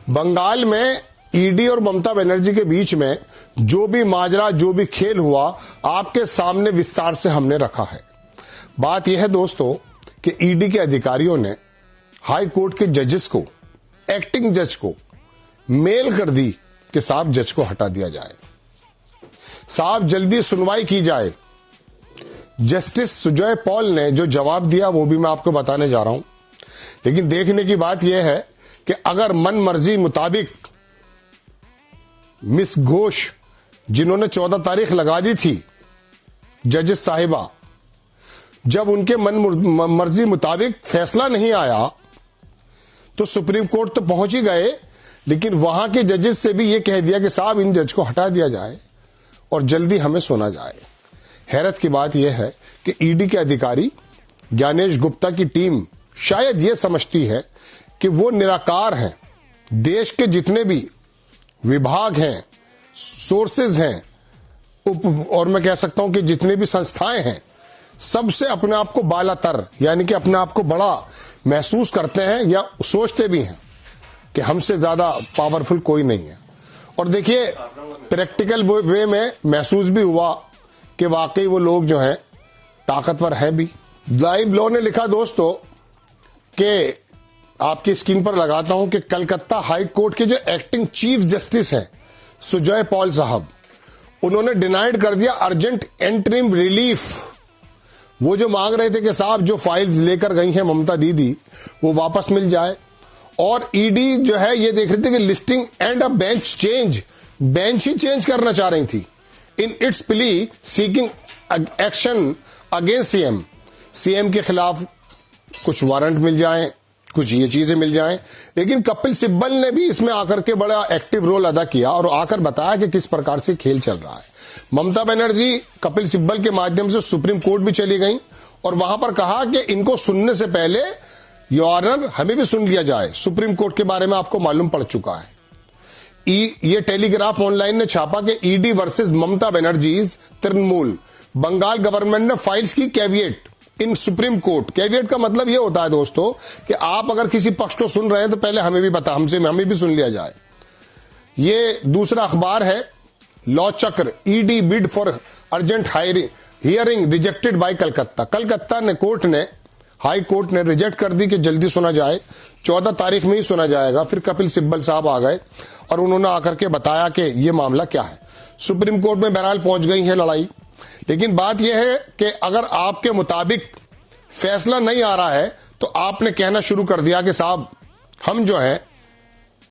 बंगाल में ईडी और ममता बनर्जी के बीच में जो भी माजरा, जो भी खेल हुआ, आपके सामने विस्तार से हमने रखा है। बात यह है दोस्तों कि ईडी के अधिकारियों ने हाई कोर्ट के जजेस को, एक्टिंग जज को मेल कर दी कि साहब जज को हटा दिया जाए, साहब जल्दी सुनवाई की जाए। जस्टिस सुजय पॉल ने जो जवाब दिया वो भी मैं आपको बताने जा रहा हूं। लेकिन देखने की बात यह है कि अगर मन मर्जी मुताबिक मिस घोष, जिन्होंने 14 तारीख लगा दी थी जजेस साहिबा, जब उनके मन मर्जी मुताबिक फैसला नहीं आया तो सुप्रीम कोर्ट तो पहुंच ही गए, लेकिन वहां के जजेस से भी यह कह दिया कि साहब इन जज को हटा दिया जाए और जल्दी हमें सुना जाए। हैरत की बात यह है कि ईडी के अधिकारी ज्ञानेश गुप्ता की टीम शायद यह समझती है कि वो निराकार हैं। देश के जितने भी विभाग हैं, सोर्सेज हैं, और मैं कह सकता हूं कि जितने भी संस्थाएं हैं, सबसे अपने आप को बालातर यानी कि अपने आप को बड़ा महसूस करते हैं या सोचते भी हैं कि हमसे ज्यादा पावरफुल कोई नहीं है। और देखिए, प्रैक्टिकल वे में महसूस भी हुआ कि वाकई वो लोग जो हैं ताकतवर है भी। लाइव लॉ ने लिखा दोस्तों कि आपकी स्क्रीन पर लगाता हूं कि कलकत्ता हाई कोर्ट के जो एक्टिंग चीफ जस्टिस हैं सुजय पॉल साहब, उन्होंने डिनाइड कर दिया अर्जेंट इंटरिम रिलीफ। वो जो मांग रहे थे कि साहब जो फाइल्स लेकर गई हैं ममता दीदी वो वापस मिल जाए, और ईडी जो है ये देख रही थी कि listing and a bench change, bench he change करना चाह रही थी। In its plea seeking action against CM, CM के खिलाफ कुछ वारंट मिल जाएं, कुछ ये चीजें मिल जाएं। लेकिन कपिल सिब्बल ने भी इसमें आकर के बड़ा एक्टिव रोल अदा किया और आकर बताया कि किस प्रकार से खेल चल रहा है। ममता बनर्जी कपिल सिब्बल के माध्यम से सुप्रीम कोर्ट भी चली गई और वहां पर कहा कि इनको सुनने से पहले योर ऑनर हमें भी सुन लिया जाए। सुप्रीम कोर्ट के बारे में आपको मालूम पड़ चुका है। ये टेलीग्राफ ऑनलाइन ने छापा कि ईडी वर्सेस ममता बनर्जीज तृणमूल, बंगाल गवर्नमेंट ने फाइल्स की कैविएट इन सुप्रीम कोर्ट। कैविएट का मतलब यह होता है दोस्तों कि आप अगर किसी पक्ष को सुन रहे हैं तो पहले हमें भी सुन लिया जाए। ये दूसरा अखबार है लॉ चक्र, ED bid for urgent hearing rejected by Calcutta. Calcutta ने हाई कोर्ट ने रिजेक्ट कर दी कि जल्दी सुना जाए, 14 तारीख में ही सुना जाएगा। फिर कपिल सिब्बल साहब आ गए और उन्होंने आकर के बताया कि यह मामला क्या है। सुप्रीम कोर्ट में बहरहाल पहुंच गई है लड़ाई। लेकिन बात यह है कि अगर आपके मुताबिक फैसला नहीं आ रहा है तो आपने कहना शुरू कर दिया कि साहब हम जो है